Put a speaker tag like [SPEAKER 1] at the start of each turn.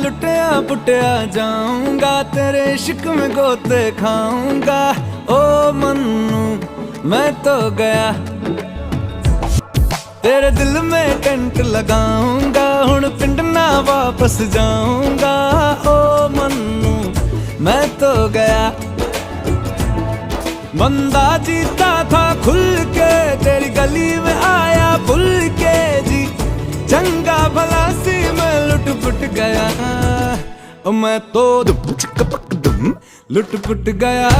[SPEAKER 1] लुटिया पुटिया जाऊंगा, तेरे इश्क में गोते खाऊंगा। ओ मन्नू मैं तो गया, तेरे दिल में टेंट लगाऊंगा, हुण पिंड ना वापस जाऊंगा। ओ मन्नू मैं तो गया, बंदा जीता था खुल के, तेरी गली में आया भूल के जी। चंगा भला सी मैं लुट पुट गया, मैं तो लुट पुट गया।